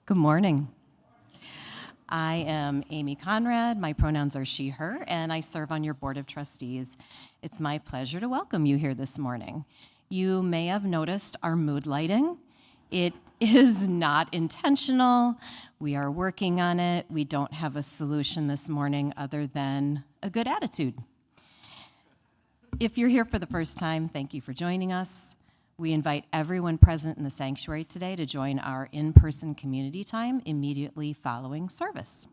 Good morning. I am Amy Conrad. My pronouns are she, her, and I serve on your Board of Trustees. It's my pleasure to welcome you here this morning. You may have noticed our mood lighting. It is not intentional. We are working on it. We don't have a solution this morning other than a good attitude. If you're here for the first time, thank you for joining us. We invite everyone present in the sanctuary today to join our in-person community time immediately following service.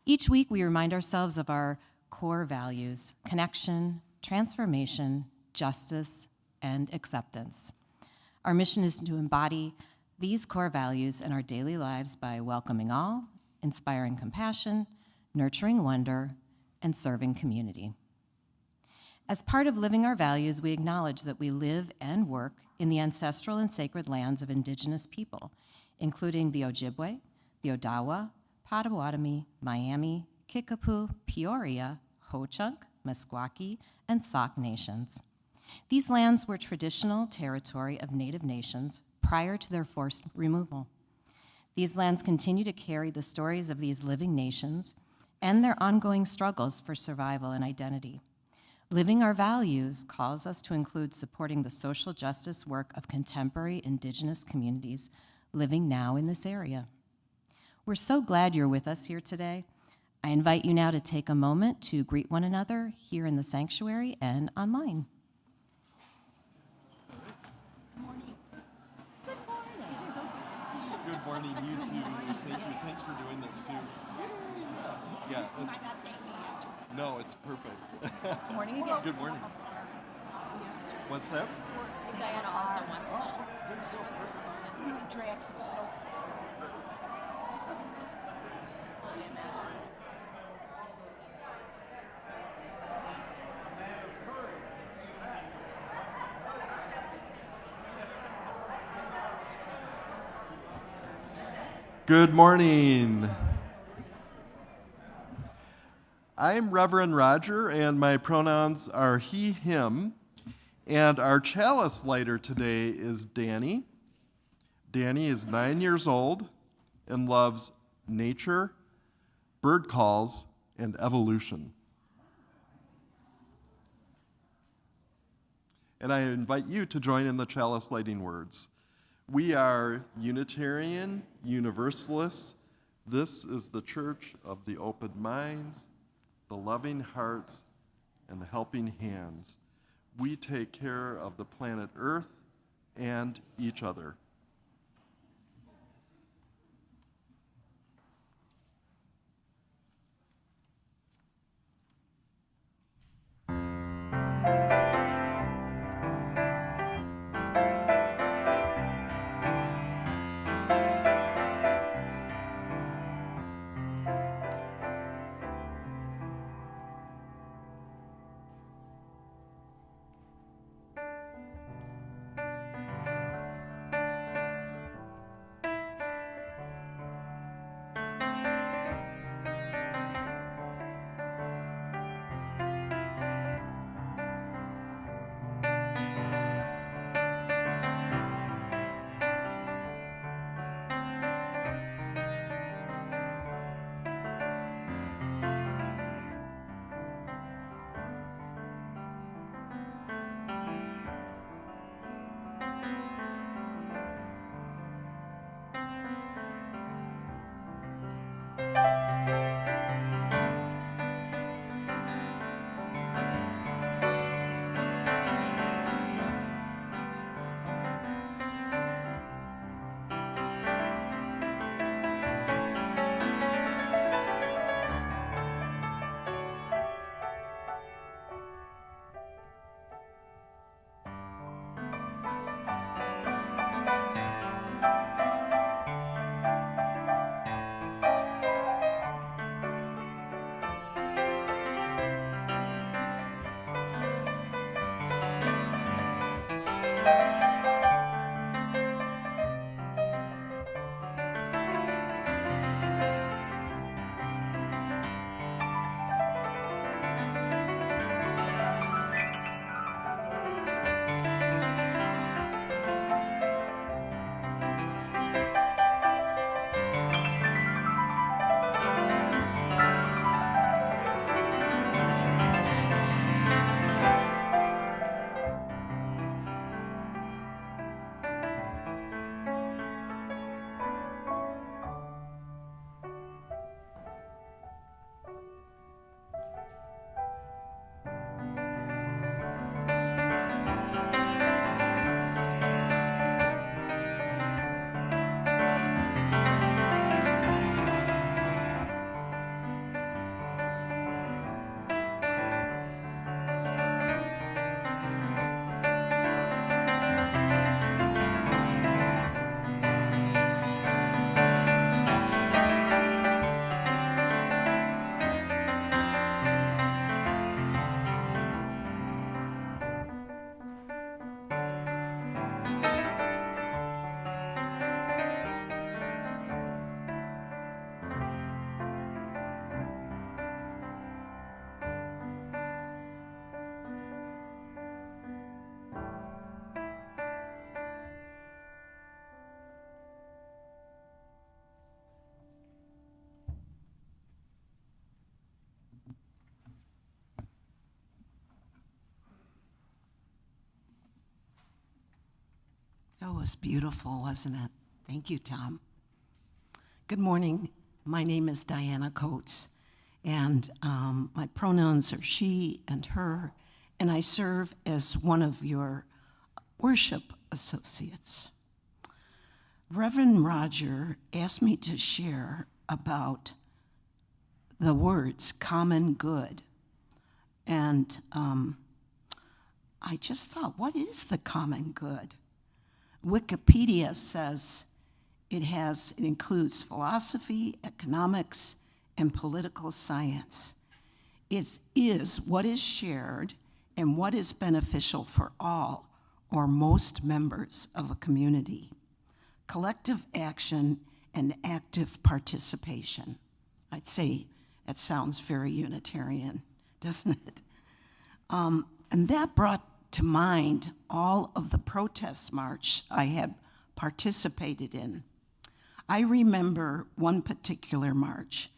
Each week, we remind ourselves of our core values: connection, transformation, justice, and acceptance. Our mission is to embody these core values in our daily lives by welcoming all, inspiring compassion, nurturing wonder, and serving community. As part of living our values, we acknowledge that we live and work in the ancestral and sacred lands of Indigenous people, including the Ojibwe, the Odawa, Potawatomi, Miami, Kickapoo, Peoria, Ho-Chunk, Meskwaki, and Sauk nations. These lands were traditional territory of Native nations prior to their forced removal. These lands continue to carry the stories of these living nations and their ongoing struggles for survival and identity. Living our values calls us to include supporting the social justice work of contemporary Indigenous communities living now in this area. We're so glad you're with us here today. I invite you now to take a moment to greet one another here in the sanctuary and online. Good morning. Good morning. Good morning, you too. Thank you. Thanks for doing this too. Yeah, it's. Might not thank me afterwards. No, it's perfect. Good morning again. Good morning. What's that? Diana also wants one. Drag some sofas. I imagine. Good morning. I'm Reverend Roger, and my pronouns are he, him. And our chalice lighter today is Danny. Danny is 9 years old and loves nature, bird calls, and evolution. And I invite you to join in the chalice lighting words. We are Unitarian Universalists. This is the church of the open minds, the loving hearts, and the helping hands. We take care of the planet Earth and each other. was beautiful, wasn't it? Thank you, Tom. Good morning. My name is Diana Coates, and my pronouns are she and her, and I serve as one of your worship associates. Reverend Roger asked me to share about the words common good. And I just thought, what is the common good? Wikipedia says it includes philosophy, economics, and political science. It is what is shared and what is beneficial for all or most members of a community. Collective action and active participation. I'd say that sounds very Unitarian, doesn't it? And that brought to mind all of the protest march I had participated in. I remember one particular march.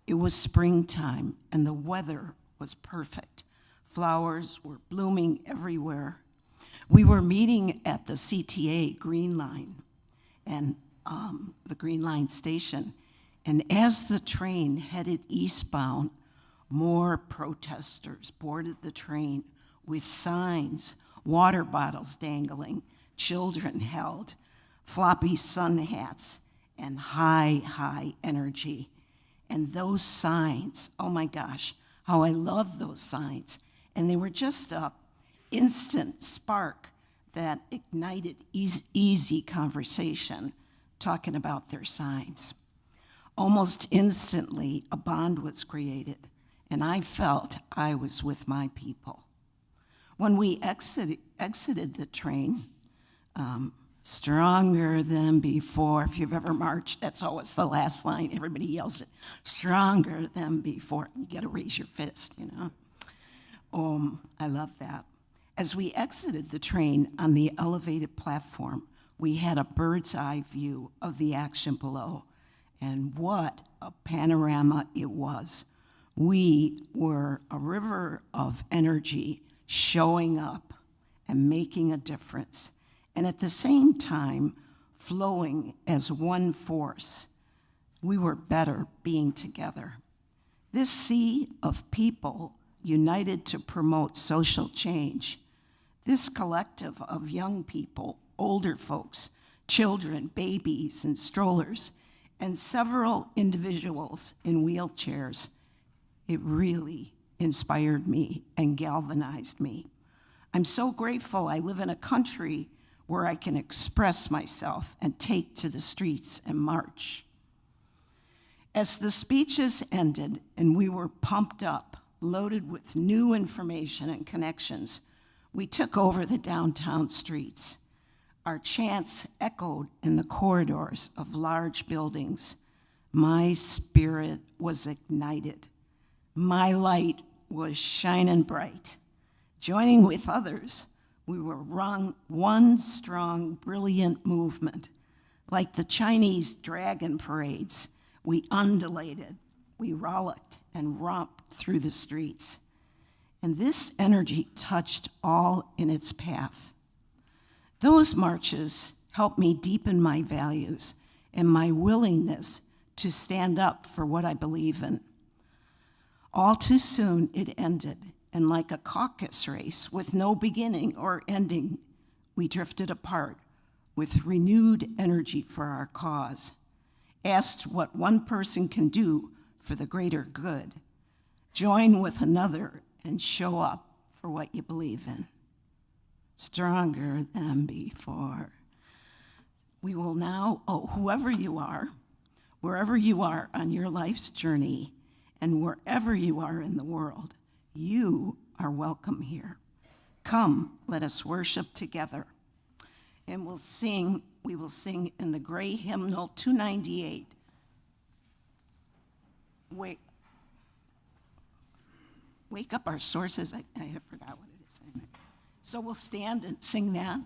It was springtime and the weather was perfect. Flowers were blooming everywhere. We were meeting at the CTA Green Line and the Green Line station. And as the train headed eastbound, more protesters boarded the train with signs, water bottles dangling, children held, floppy sun hats, and high energy. And those signs, oh my gosh, how I love those signs. And they were just a instant spark that ignited easy conversation, talking about their signs. Almost instantly, a bond was created, and I felt I was with my people. When we exited the train, stronger than before. If you've ever marched, that's always the last line. Everybody yells it, stronger than before. You got to raise your fist, you know. I love that. As we exited the train on the elevated platform, we had a bird's eye view of the action below. And what a panorama it was. We were a river of energy showing up and making a difference, and at the same time, flowing as one force. We were better being together. This sea of people united to promote social change. This collective of young people, older folks, children, babies, and strollers, and several individuals in wheelchairs, it really inspired me and galvanized me. I'm so grateful I live in a country where I can express myself and take to the streets and march. As the speeches ended and we were pumped up, loaded with new information and connections, we took over the downtown streets. Our chants echoed in the corridors of large buildings. My spirit was ignited. My light was shining bright. Joining with others, we were one strong, brilliant movement. Like the Chinese dragon parades, we undulated, we rollicked and romped through the streets. And this energy touched all in its path. Those marches helped me deepen my values and my willingness to stand up for what I believe in. All too soon, it ended, and like a caucus race with no beginning or ending, we drifted apart with renewed energy for our cause, asked what one person can do for the greater good, join with another and show up for what you believe in. Stronger than before. We will now, whoever you are, wherever you are on your life's journey, and wherever you are in the world, you are welcome here. Come, let us worship together. And we will sing in the gray hymnal 298. Wake up our sources. I forgot what it is. So we'll stand and sing that.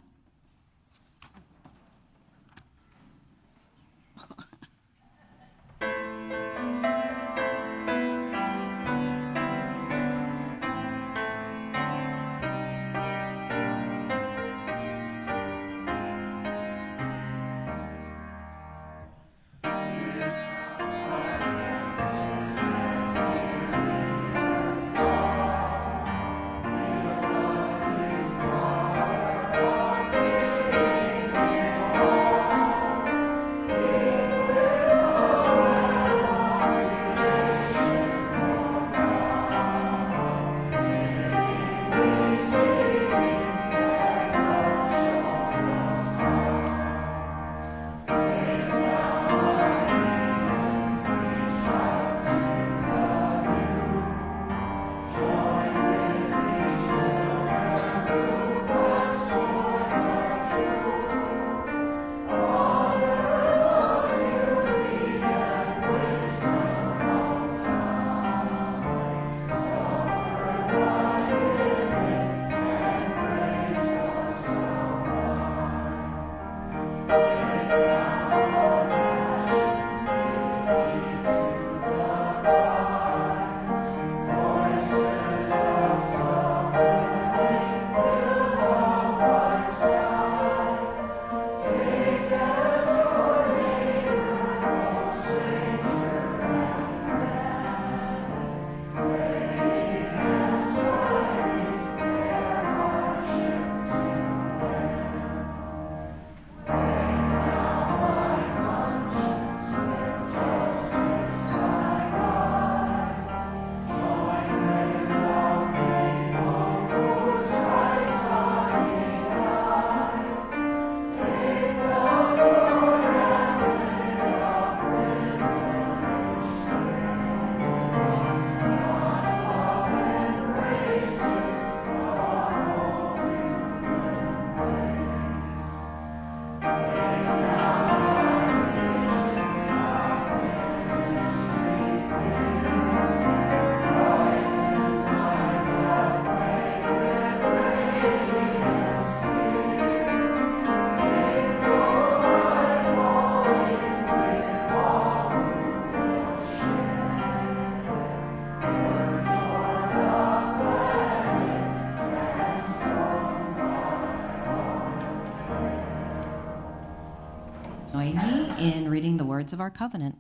Join me in reading the words of our covenant.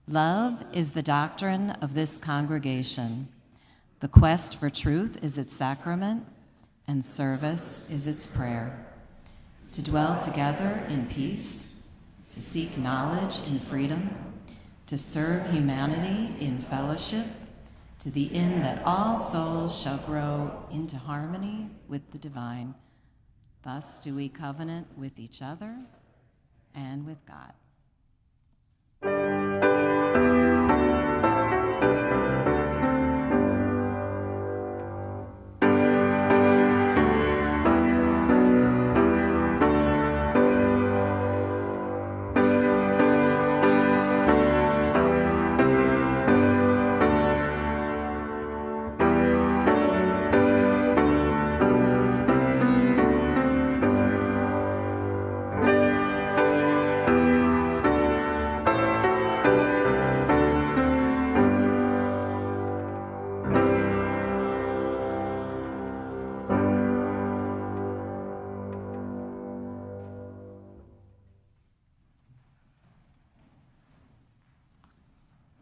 Love is the doctrine of this congregation. The quest for truth is its sacrament, and service is its prayer. To dwell together in peace, to seek knowledge in freedom, to serve humanity in fellowship, to the end that all souls shall grow into harmony with the divine. Thus do we covenant with each other and with God.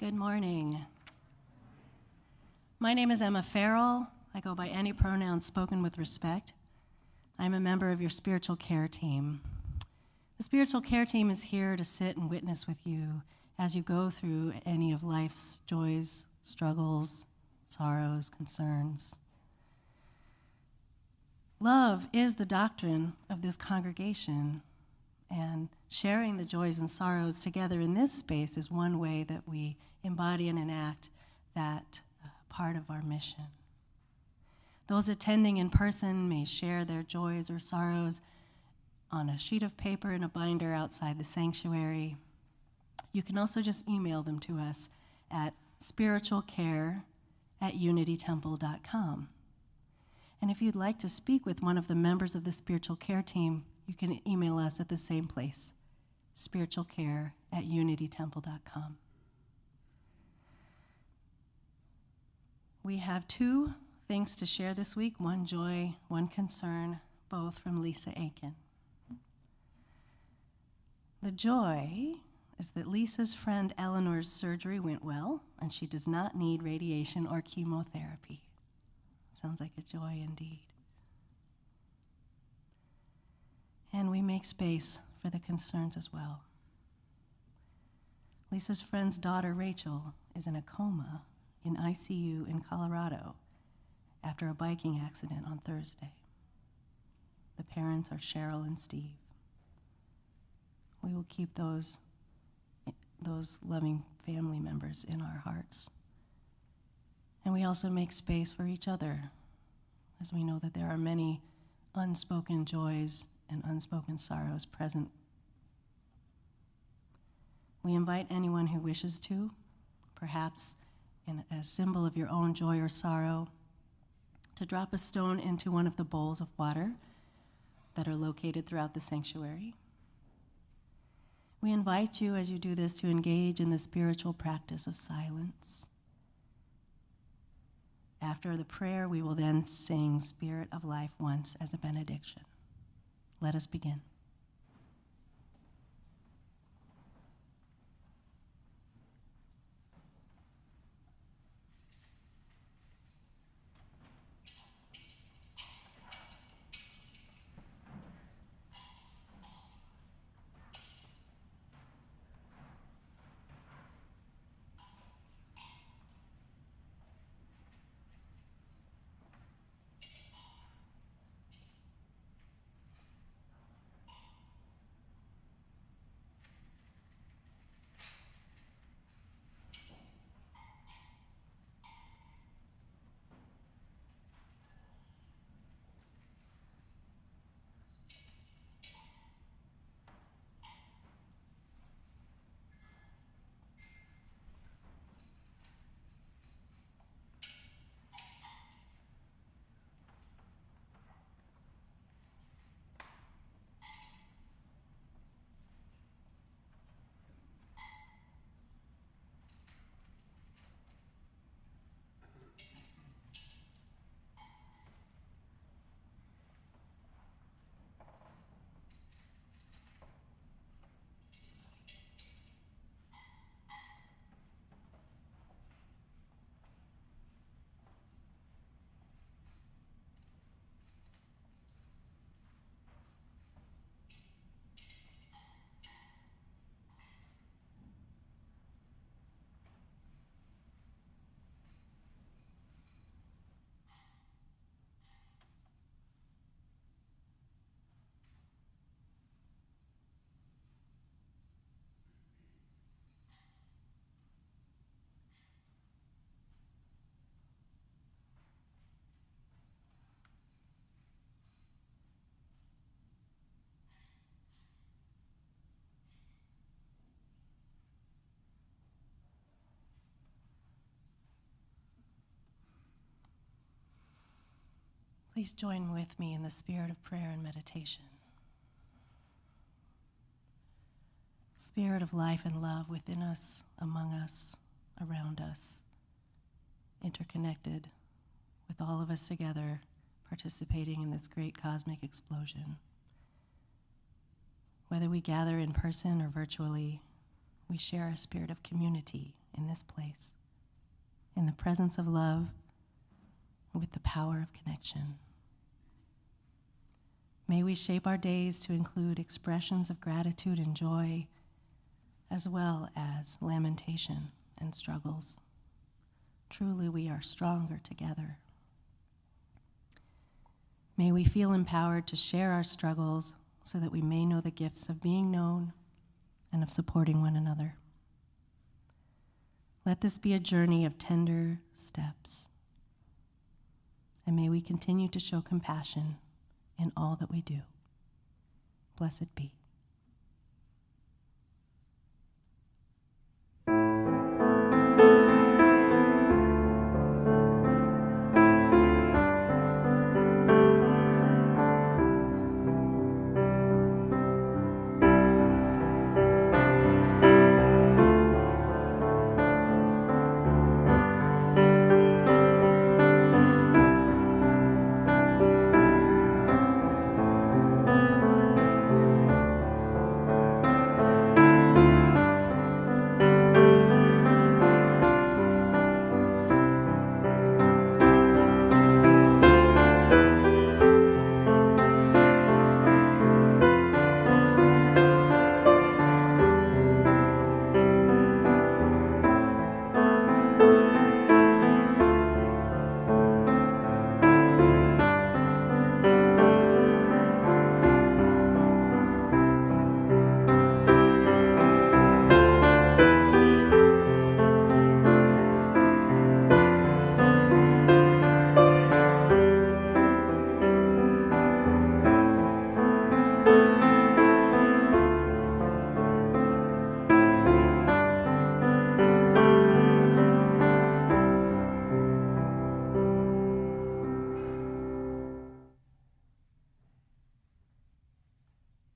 Good morning. My name is Emma Farrell. I go by any pronoun spoken with respect. I'm a member of your spiritual care team. The spiritual care team is here to sit and witness with you as you go through any of life's joys, struggles, sorrows, concerns. Love is the doctrine of this congregation, and sharing the joys and sorrows together in this space is one way that we embody and enact that part of our mission. Those attending in person may share their joys or sorrows on a sheet of paper in a binder outside the sanctuary. You can also just email them to us at spiritualcare@unitytemple.com. And if you'd like to speak with one of the members of the spiritual care team, you can email us at the same place, spiritualcare@unitytemple.com. We have two things to share this week, one joy, one concern, both from Lisa Aiken. The joy is that Lisa's friend Eleanor's surgery went well, and she does not need radiation or chemotherapy. Sounds like a joy indeed. And we make space for the concerns as well. Lisa's friend's daughter, Rachel, is in a coma in ICU in Colorado after a biking accident on Thursday. The parents are Cheryl and Steve. We will keep those loving family members in our hearts. And we also make space for each other, as we know that there are many unspoken joys and unspoken sorrows present. We invite anyone who wishes to, perhaps in a symbol of your own joy or sorrow, to drop a stone into one of the bowls of water that are located throughout the sanctuary. We invite you, as you do this, to engage in the spiritual practice of silence. After the prayer, we will then sing Spirit of Life once as a benediction. Let us begin. Please join with me in the spirit of prayer and meditation. Spirit of life and love within us, among us, around us, interconnected with all of us together, participating in this great cosmic explosion. Whether we gather in person or virtually, we share a spirit of community in this place, in the presence of love, with the power of connection. May we shape our days to include expressions of gratitude and joy, as well as lamentation and struggles. Truly, we are stronger together. May we feel empowered to share our struggles so that we may know the gifts of being known and of supporting one another. Let this be a journey of tender steps, and may we continue to show compassion in all that we do. Blessed be.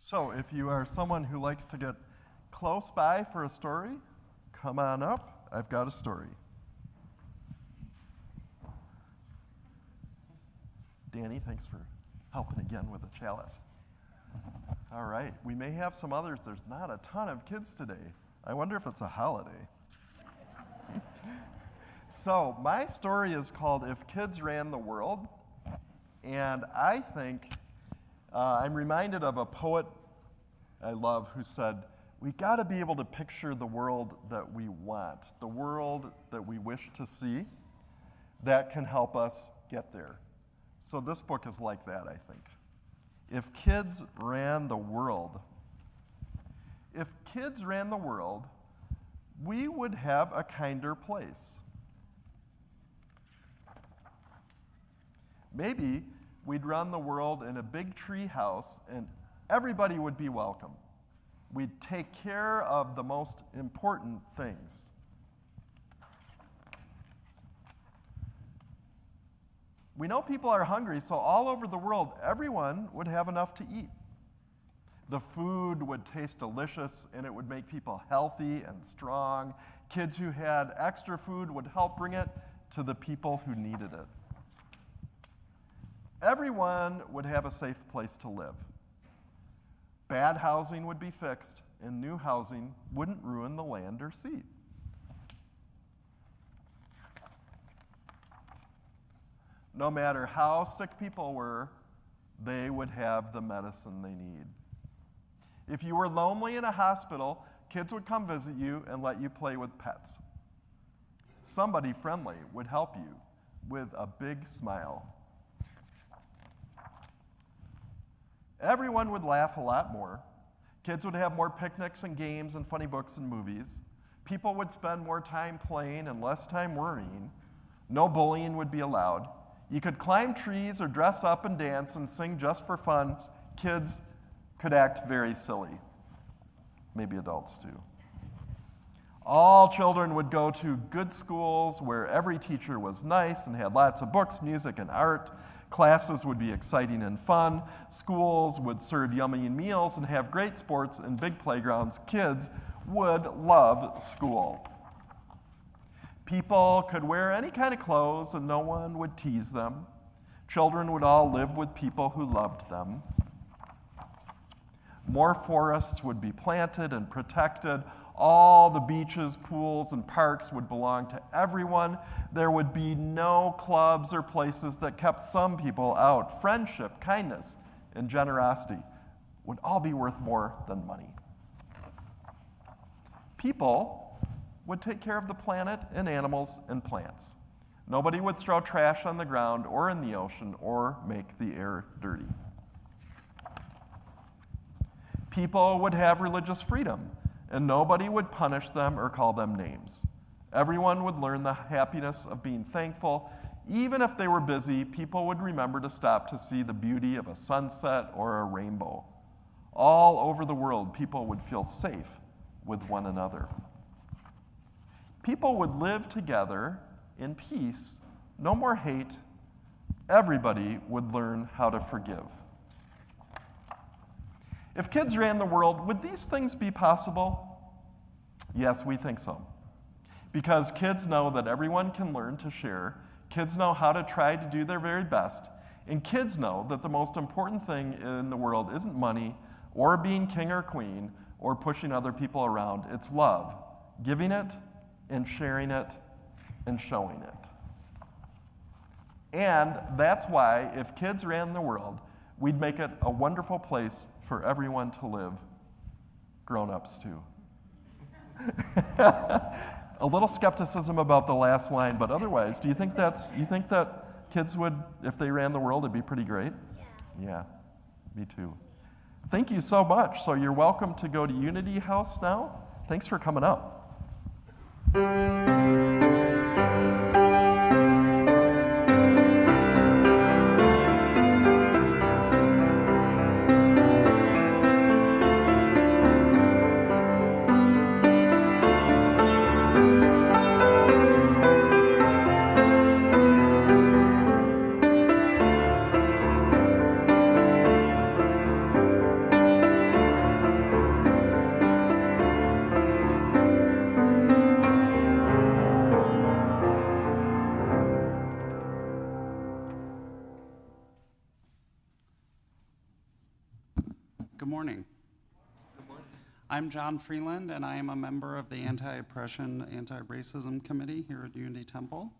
So if you are someone who likes to get close by for a story, come on up. I've got a story. Danny, thanks for helping again with the chalice. All right, we may have some others. There's not a ton of kids today. I wonder if it's a holiday. So my story is called If Kids Ran the World, and I think I'm reminded of a poet I love who said, we got to be able to picture the world that we want, the world that we wish to see, that can help us get there. So this book is like that, I think. If kids ran the world, we would have a kinder place. Maybe we'd run the world in a big tree house and everybody would be welcome. We'd take care of the most important things. We know people are hungry, so all over the world, everyone would have enough to eat. The food would taste delicious, and it would make people healthy and strong. Kids who had extra food would help bring it to the people who needed it. Everyone would have a safe place to live. Bad housing would be fixed, and new housing wouldn't ruin the land or sea. No matter how sick people were, they would have the medicine they need. If you were lonely in a hospital, kids would come visit you and let you play with pets. Somebody friendly would help you with a big smile. Everyone would laugh a lot more. Kids would have more picnics and games and funny books and movies. People would spend more time playing and less time worrying. No bullying would be allowed. You could climb trees or dress up and dance and sing just for fun. Kids could act very silly. Maybe adults too. All children would go to good schools where every teacher was nice and had lots of books, music, and art. Classes would be exciting and fun. Schools would serve yummy meals and have great sports and big playgrounds. Kids would love school. People could wear any kind of clothes and no one would tease them. Children would all live with people who loved them. More forests would be planted and protected. All the beaches, pools, and parks would belong to everyone. There would be no clubs or places that kept some people out. Friendship, kindness, and generosity would all be worth more than money. People would take care of the planet and animals and plants. Nobody would throw trash on the ground or in the ocean or make the air dirty. People would have religious freedom, and nobody would punish them or call them names. Everyone would learn the happiness of being thankful. Even if they were busy, people would remember to stop to see the beauty of a sunset or a rainbow. All over the world, people would feel safe with one another. People would live together in peace, no more hate. Everybody would learn how to forgive. If kids ran the world, would these things be possible? Yes, we think so. Because kids know that everyone can learn to share, kids know how to try to do their very best, and kids know that the most important thing in the world isn't money or being king or queen or pushing other people around. It's love, giving it and sharing it and showing it. And that's why if kids ran the world, we'd make it a wonderful place for everyone to live, grown-ups too. A little skepticism about the last line, but otherwise, you think that kids would, if they ran the world, it'd be pretty great? Yeah, me too. Thank you so much. So you're welcome to go to Unity House now. Thanks for coming up. Good morning. I'm John Freeland, and I am a member of the Anti-Oppression, Anti-Racism Committee here at Unity Temple.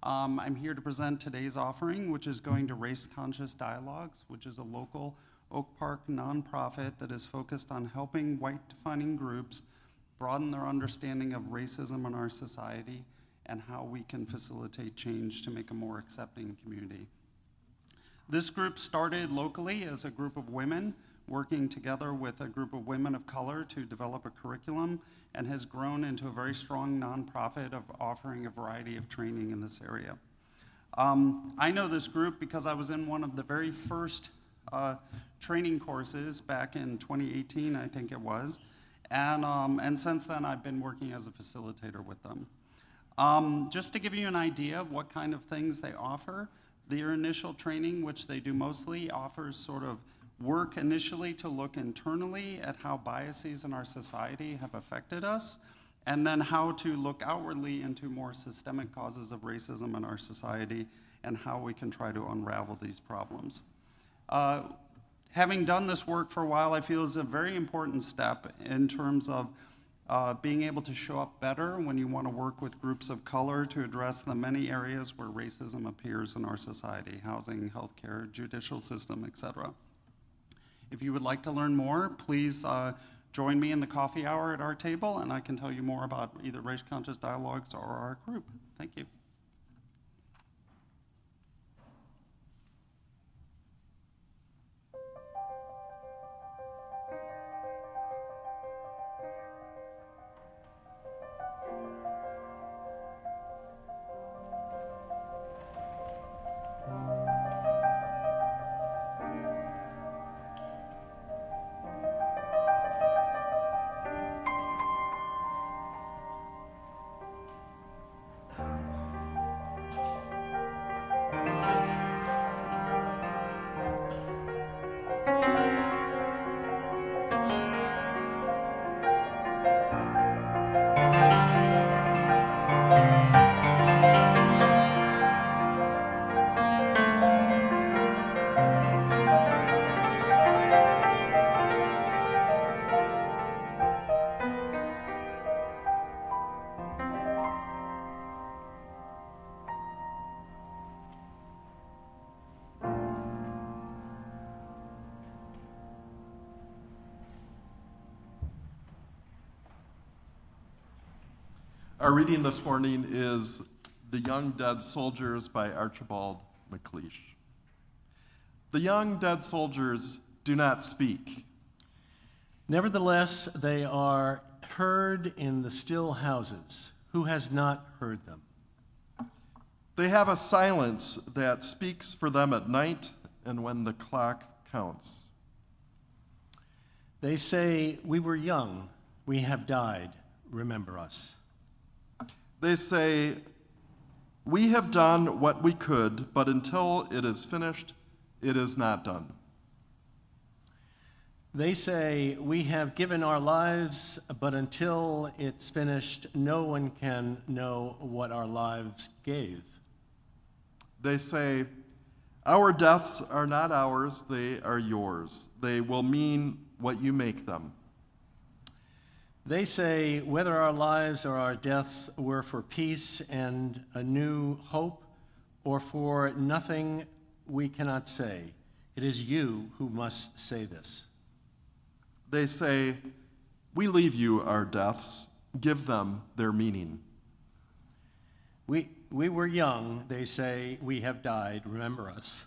I'm here to present today's offering, which is going to Race Conscious Dialogues, which is a local Oak Park nonprofit that is focused on helping white-defining groups broaden their understanding of racism in our society and how we can facilitate change to make a more accepting community. This group started locally as a group of women working together with a group of women of color to develop a curriculum, and has grown into a very strong nonprofit of offering a variety of training in this area. I know this group because I was in one of the very first training courses back in 2018, I think it was, and since then I've been working as a facilitator with them. Just to give you an idea of what kind of things they offer, their initial training, which they do mostly, offers sort of work initially to look internally at how biases in our society have affected us, and then how to look outwardly into more systemic causes of racism in our society and how we can try to unravel these problems. Having done this work for a while, I feel is a very important step in terms of being able to show up better when you want to work with groups of color to address the many areas where racism appears in our society: housing, healthcare, judicial system, etc. If you would like to learn more, please join me in the coffee hour at our table, and I can tell you more about either Race Conscious Dialogues or our group. Thank you. Our reading this morning is The Young Dead Soldiers by Archibald MacLeish. The young dead soldiers do not speak. Nevertheless, they are heard in the still houses. Who has not heard them? They have a silence that speaks for them at night and when the clock counts. They say, "We were young, we have died, remember us." They say, "We have done what we could, but until it is finished, it is not done." They say, "We have given our lives, but until it's finished, no one can know what our lives gave." They say, "Our deaths are not ours, they are yours. They will mean what you make them." They say, "Whether our lives or our deaths were for peace and a new hope, or for nothing, we cannot say. It is you who must say this." They say, "We leave you our deaths, give them their meaning." We were young, they say, we have died, remember us.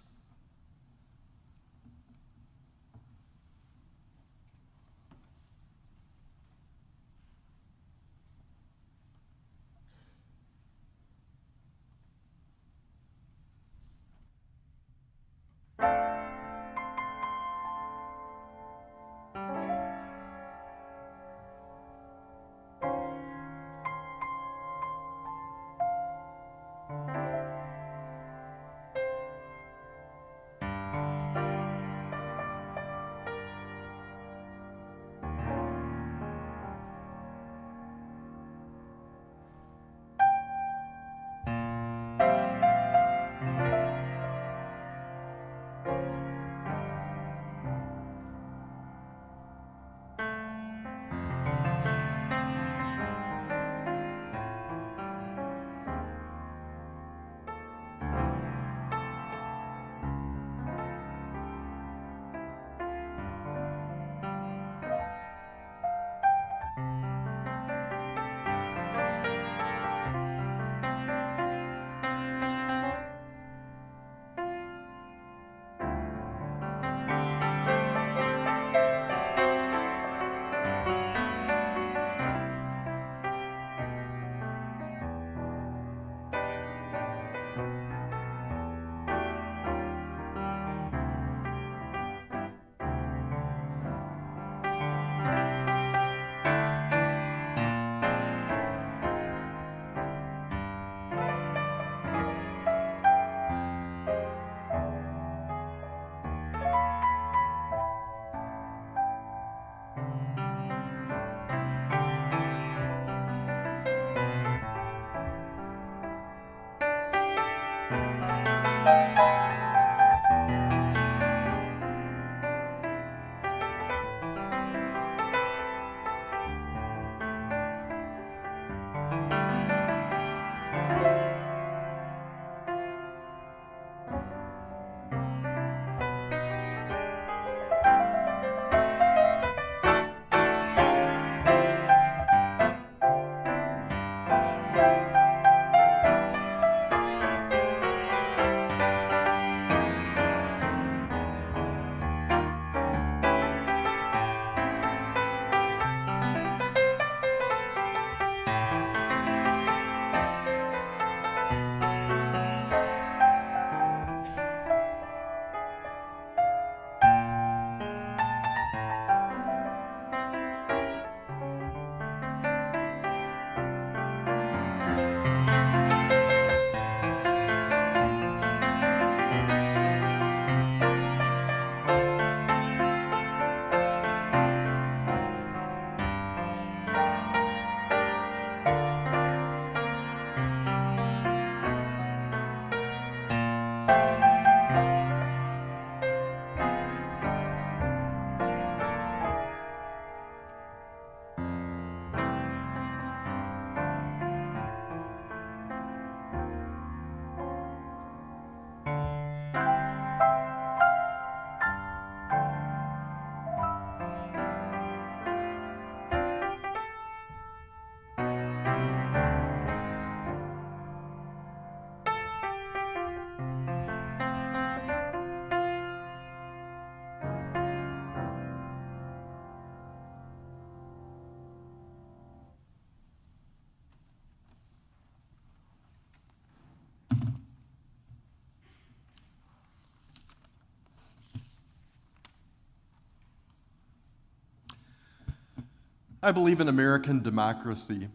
I believe in American democracy.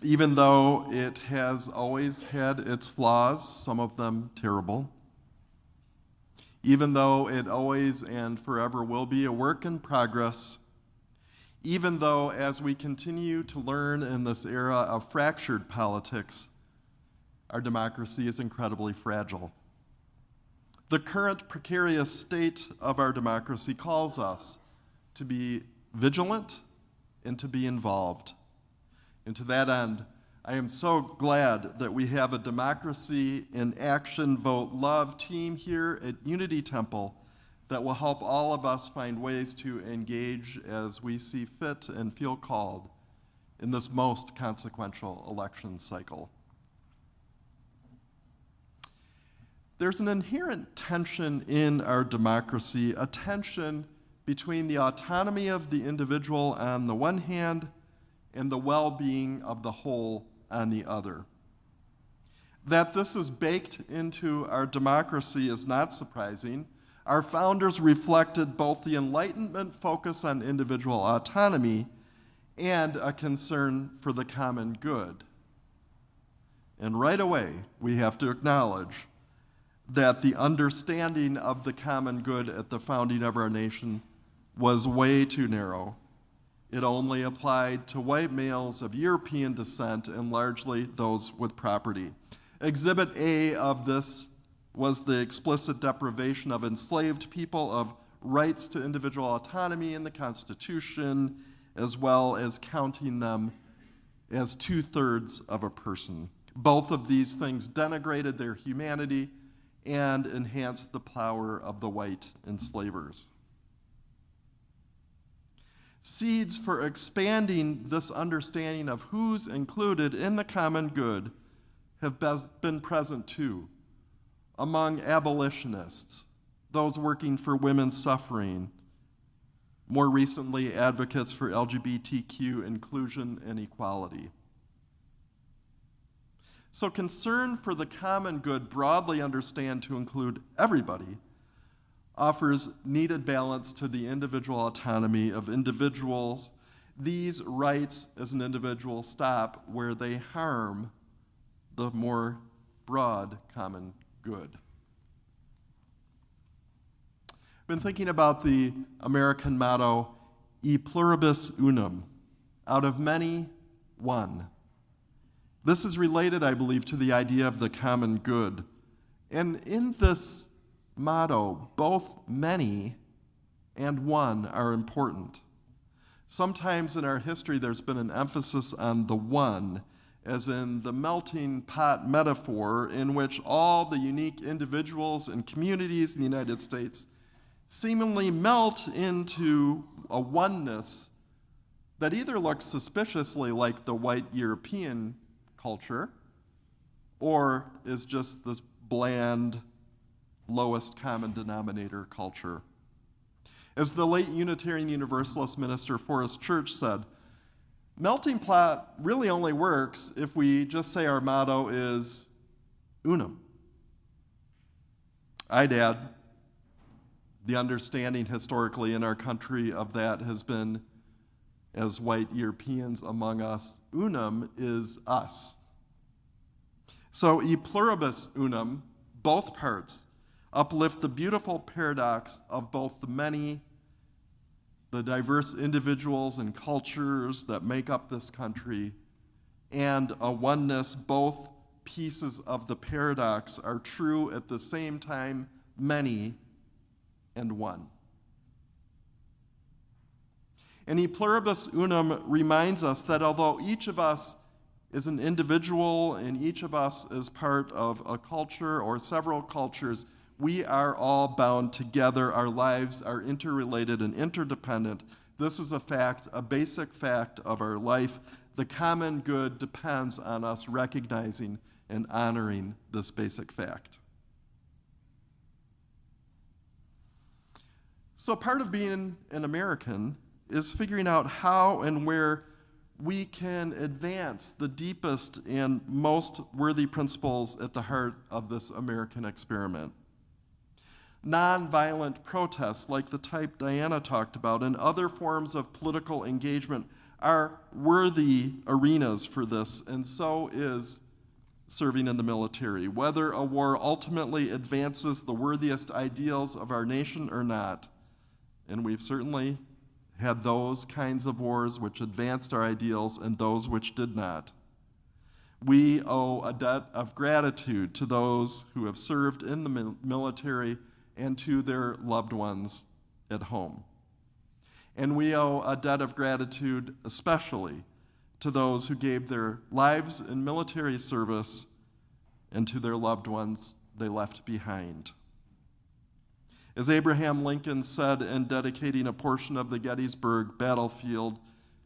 Even though it has always had its flaws, some of them terrible. Even though it always and forever will be a work in progress. Even though, as we continue to learn in this era of fractured politics, our democracy is incredibly fragile. The current precarious state of our democracy calls us to be vigilant and to be involved. And to that end, I am so glad that we have a Democracy in Action, Vote Love team here at Unity Temple that will help all of us find ways to engage as we see fit and feel called in this most consequential election cycle. There's an inherent tension in our democracy, a tension between the autonomy of the individual on the one hand and the well-being of the whole on the other. That this is baked into our democracy is not surprising. Our founders reflected both the Enlightenment focus on individual autonomy and a concern for the common good. And right away, we have to acknowledge that the understanding of the common good at the founding of our nation was way too narrow. It only applied to white males of European descent and largely those with property. Exhibit A of this was the explicit deprivation of enslaved people of rights to individual autonomy in the Constitution, as well as counting them as 2/3 of a person. Both of these things denigrated their humanity and enhanced the power of the white enslavers. Seeds for expanding this understanding of who's included in the common good have been present too among abolitionists, those working for women's suffering, more recently advocates for LGBTQ inclusion and equality. So concern for the common good, broadly understood to include everybody, offers needed balance to the individual autonomy of individuals. These rights as an individual stop where they harm the more broad common good. I've been thinking about the American motto, E pluribus unum, out of many, one. This is related, I believe, to the idea of the common good. And in this motto, both many and one are important. Sometimes in our history, there's been an emphasis on the one, as in the melting pot metaphor, in which all the unique individuals and communities in the United States seemingly melt into a oneness that either looks suspiciously like the white European culture or is just this bland, lowest common denominator culture. As the late Unitarian Universalist minister Forrest Church said, melting pot really only works if we just say our motto is unum. I'd add, the understanding historically in our country of that has been, as white Europeans among us, unum is us. So e pluribus unum, both parts, uplift the beautiful paradox of both the many, the diverse individuals and cultures that make up this country, and a oneness. Both pieces of the paradox are true at the same time, many and one. And e pluribus unum reminds us that although each of us is an individual and each of us is part of a culture or several cultures, we are all bound together. Our lives are interrelated and interdependent. This is a fact, a basic fact of our life. The common good depends on us recognizing and honoring this basic fact. So part of being an American is figuring out how and where we can advance the deepest and most worthy principles at the heart of this American experiment. Nonviolent protests like the type Diana talked about and other forms of political engagement are worthy arenas for this, and so is serving in the military, whether a war ultimately advances the worthiest ideals of our nation or not. And we've certainly had those kinds of wars which advanced our ideals and those which did not. We owe a debt of gratitude to those who have served in the military and to their loved ones at home. And we owe a debt of gratitude especially to those who gave their lives in military service and to their loved ones they left behind. As Abraham Lincoln said in dedicating a portion of the Gettysburg battlefield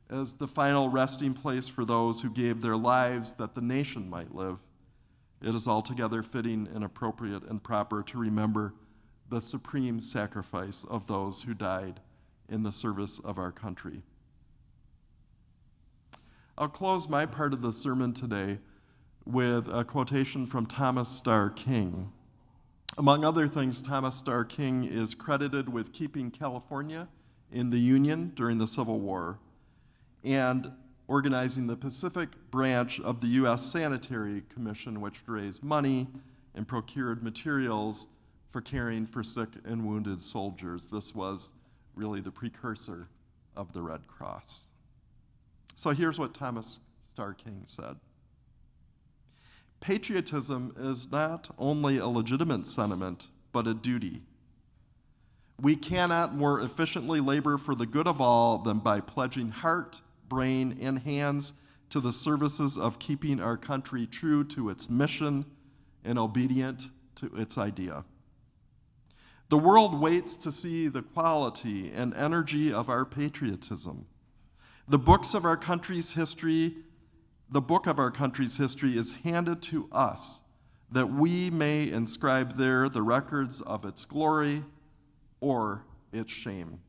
as the final resting place for those who gave their lives that the nation might live, it is altogether fitting and appropriate and proper to remember the supreme sacrifice of those who died in the service of our country. I'll close my part of the sermon today with a quotation from Thomas Starr King. Among other things, Thomas Starr King is credited with keeping California in the Union during the Civil War and organizing the Pacific branch of the U.S. Sanitary Commission, which raised money and procured materials for caring for sick and wounded soldiers. This was really the precursor of the Red Cross. So here's what Thomas Starr King said. Patriotism is not only a legitimate sentiment, but a duty. We cannot more efficiently labor for the good of all than by pledging heart, brain, and hands to the services of keeping our country true to its mission and obedient to its idea. The world waits to see the quality and energy of our patriotism. The book of our country's history is handed to us that we may inscribe there the records of its glory or its shame.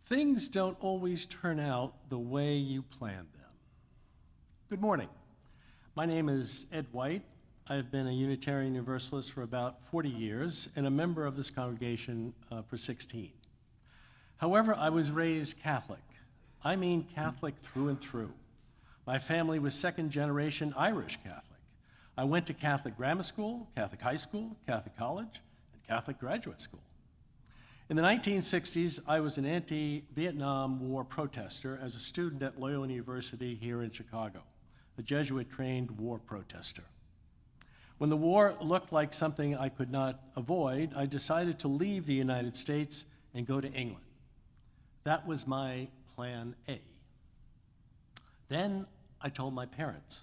Things don't always turn out the way you planned them. Good morning. My name is Ed White. I've been a Unitarian Universalist for about 40 years and a member of this congregation for 16. However, I was raised Catholic. I mean Catholic through and through. My family was second-generation Irish Catholic. I went to Catholic grammar school, Catholic high school, Catholic college, and Catholic graduate school. In the 1960s, I was an anti-Vietnam War protester as a student at Loyola University here in Chicago, a Jesuit-trained war protester. When the war looked like something I could not avoid, I decided to leave the United States and go to England. That was my plan A. Then I told my parents.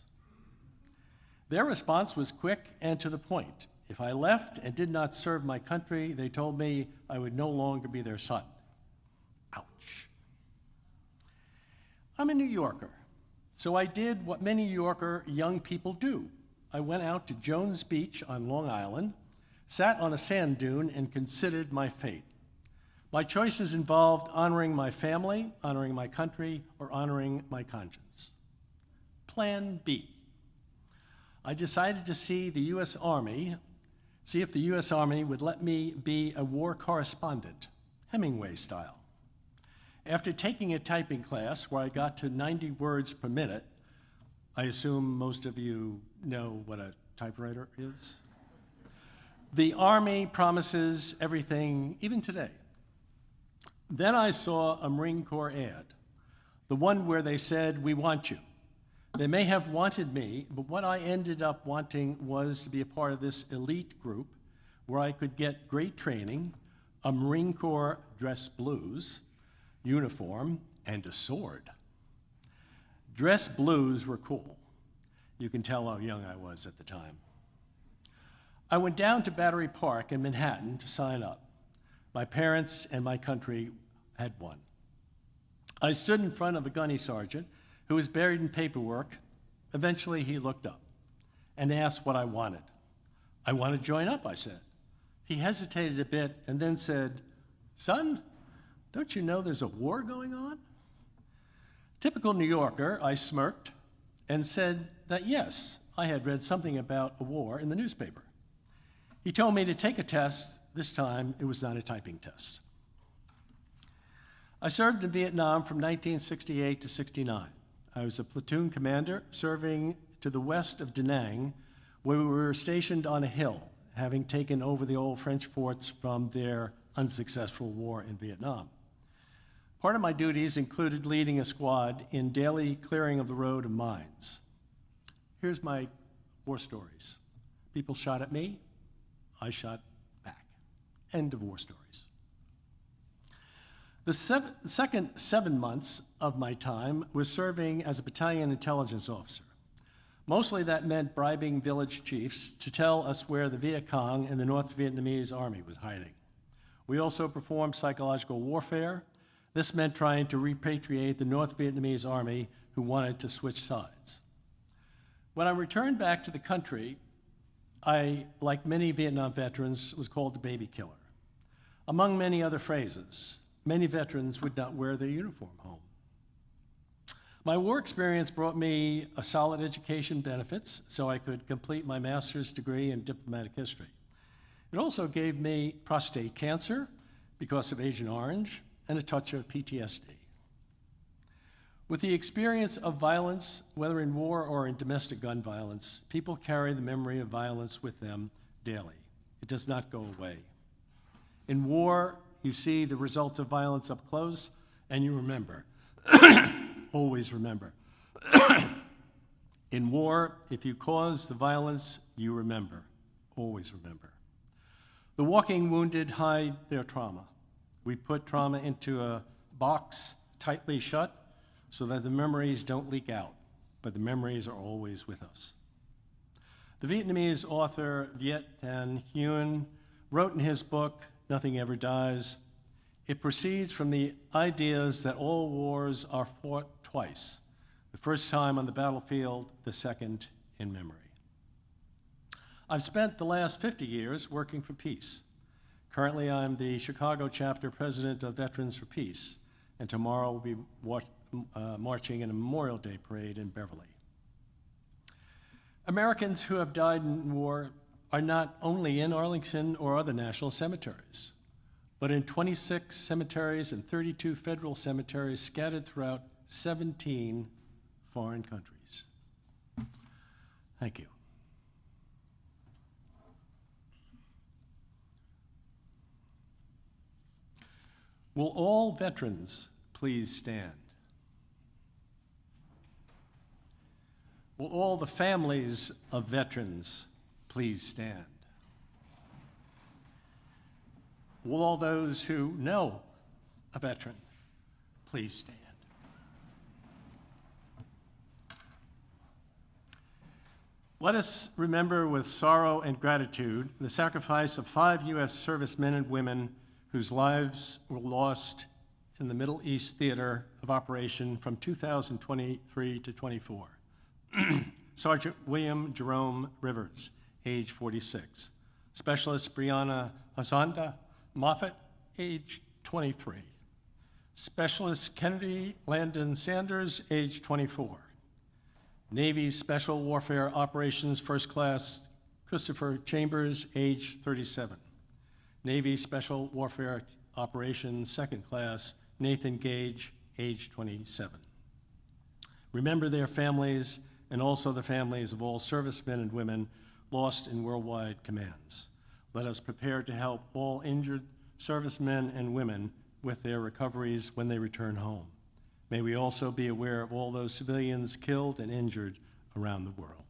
Their response was quick and to the point. If I left and did not serve my country, they told me I would no longer be their son. Ouch. I'm a New Yorker, so I did what many New Yorker young people do. I went out to Jones Beach on Long Island, sat on a sand dune, and considered my fate. My choices involved honoring my family, honoring my country, or honoring my conscience. Plan B. I decided to see if the U.S. Army would let me be a war correspondent, Hemingway style. After taking a typing class where I got to 90 words per minute, I assume most of you know what a typewriter is. The Army promises everything, even today. Then I saw a Marine Corps ad, the one where they said, "We want you." They may have wanted me, but what I ended up wanting was to be a part of this elite group where I could get great training, a Marine Corps dress blues uniform, and a sword. Dress blues were cool. You can tell how young I was at the time. I went down to Battery Park in Manhattan to sign up. My parents and my country had won. I stood in front of a gunny sergeant who was buried in paperwork. Eventually, he looked up and asked what I wanted. "I want to join up," I said. He hesitated a bit and then said, "Son, Don't you know there's a war going on? Typical New Yorker, I smirked and said that yes, I had read something about a war in the newspaper. He told me to take a test. This time, it was not a typing test. I served in Vietnam from 1968 to 69. I was a platoon commander serving to the west of Da Nang, where we were stationed on a hill, having taken over the old French forts from their unsuccessful war in Vietnam. Part of my duties included leading a squad in daily clearing of the road of mines. Here's my war stories. People shot at me, I shot back. End of war stories. The second 7 months of my time was serving as a battalion intelligence officer. Mostly that meant bribing village chiefs to tell us where the Viet Cong and the North Vietnamese army was hiding. We also performed psychological warfare. This meant trying to repatriate the North Vietnamese army who wanted to switch sides. When I returned back to the country, I, like many Vietnam veterans, was called the baby killer. Among many other phrases, many veterans would not wear their uniform home. My war experience brought me a solid education benefits so I could complete my master's degree in diplomatic history. It also gave me prostate cancer because of Agent Orange and a touch of PTSD. With the experience of violence, whether in war or in domestic gun violence, people carry the memory of violence with them daily. It does not go away. In war, you see the results of violence up close, and you remember. Always remember. In war, if you cause the violence, you remember. Always remember. The walking wounded hide their trauma. We put trauma into a box tightly shut so that the memories don't leak out, but the memories are always with us. The Vietnamese author Viet Thanh Nguyen wrote in his book, Nothing Ever Dies, it proceeds from the ideas that all wars are fought twice, the first time on the battlefield, the second in memory. I've spent the last 50 years working for peace. Currently, I'm the Chicago chapter president of Veterans for Peace, and tomorrow we'll be marching in a Memorial Day parade in Beverly. Americans who have died in war are not only in Arlington or other national cemeteries, but in 26 cemeteries and 32 federal cemeteries scattered throughout 17 foreign countries. Thank you. Will all veterans please stand? Will all the families of veterans please stand? Will all those who know a veteran please stand? Let us remember with sorrow and gratitude the sacrifice of 5 U.S. servicemen and women whose lives were lost in the Middle East theater of operation from 2023 to 24. Sergeant William Jerome Rivers, age 46. Specialist Brianna Hazanda Moffett, age 23. Specialist Kennedy Landon Sanders, age 24. Navy Special Warfare Operations First Class Christopher Chambers, age 37. Navy Special Warfare Operations Second Class Nathan Gage, age 27. Remember their families and also the families of all servicemen and women lost in worldwide commands. Let us prepare to help all injured servicemen and women with their recoveries when they return home. May we also be aware of all those civilians killed and injured around the world.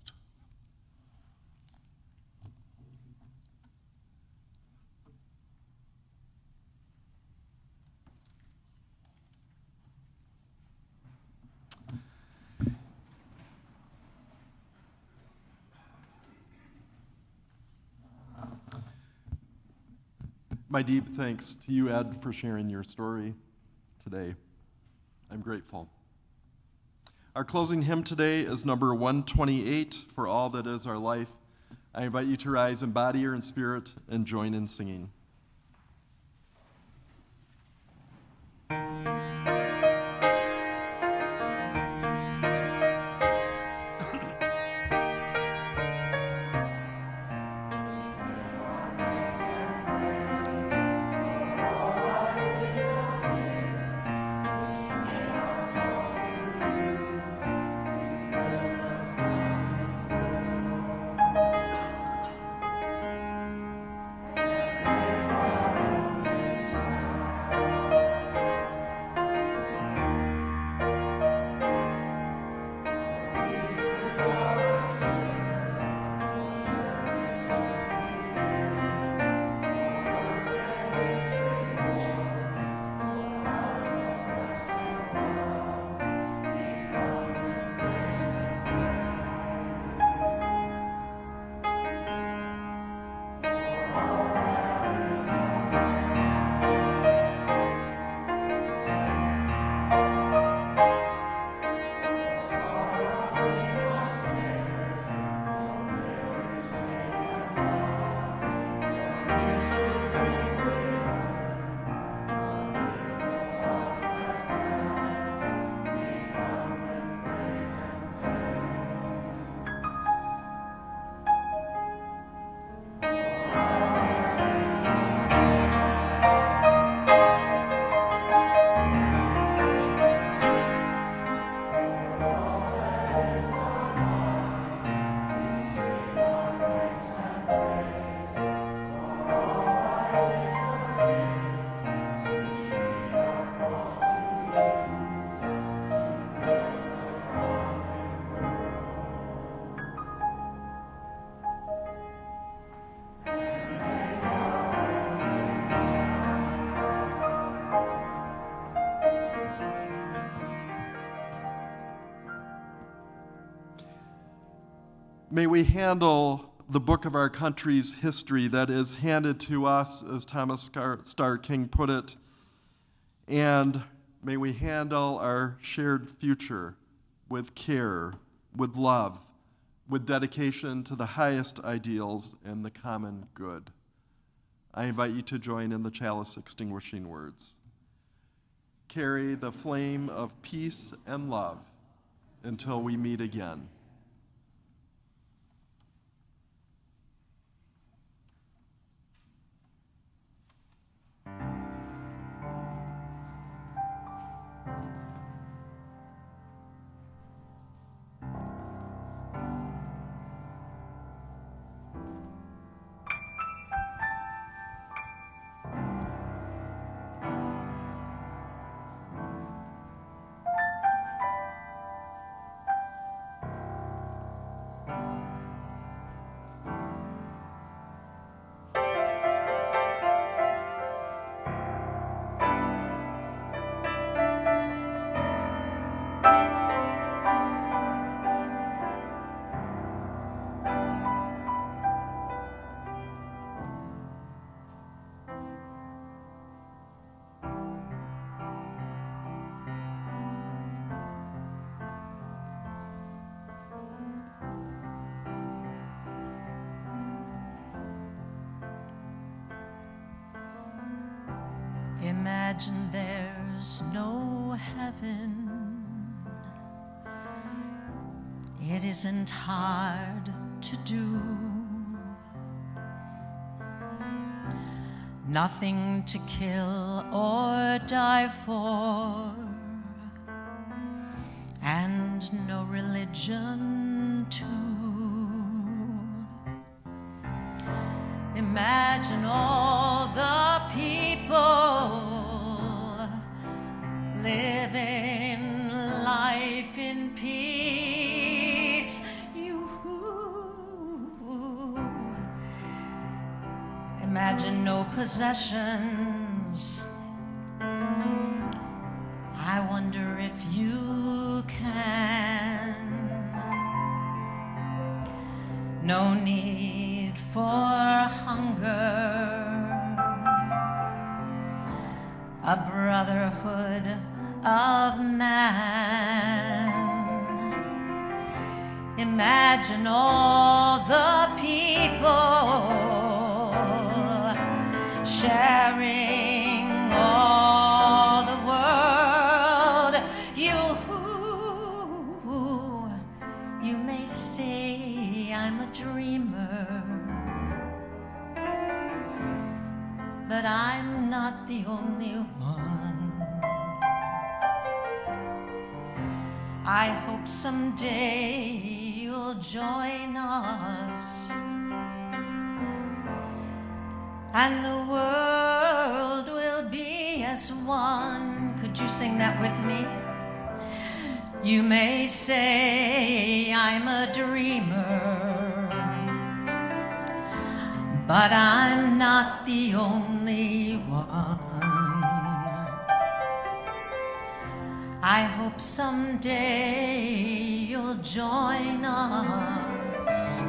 My deep thanks to you, Ed, for sharing your story today. I'm grateful. Our closing hymn today is number 128, For All That Is Our Life. I invite you to rise in body or in spirit and join in singing. May we handle the book of our country's history that is handed to us, as Thomas Starr King put it, and may we handle our shared future with care, with love, with dedication to the highest ideals and the common good. I invite you to join in the chalice extinguishing words. Carry the flame of peace and love until we meet again. Imagine there's no heaven. It isn't hard to do. Nothing to kill or die for, and no religion too. Imagine all the people living life in peace. Imagine no possessions. I wonder if you can. No need for hunger. A brotherhood of man. Imagine all the people sharing all the world. You may say I'm a dreamer, but I'm not the only one. I hope someday you'll join us, and the world will be as one. Could you sing that with me? You may say I'm a dreamer, but I'm not the only one. I hope someday you'll join us,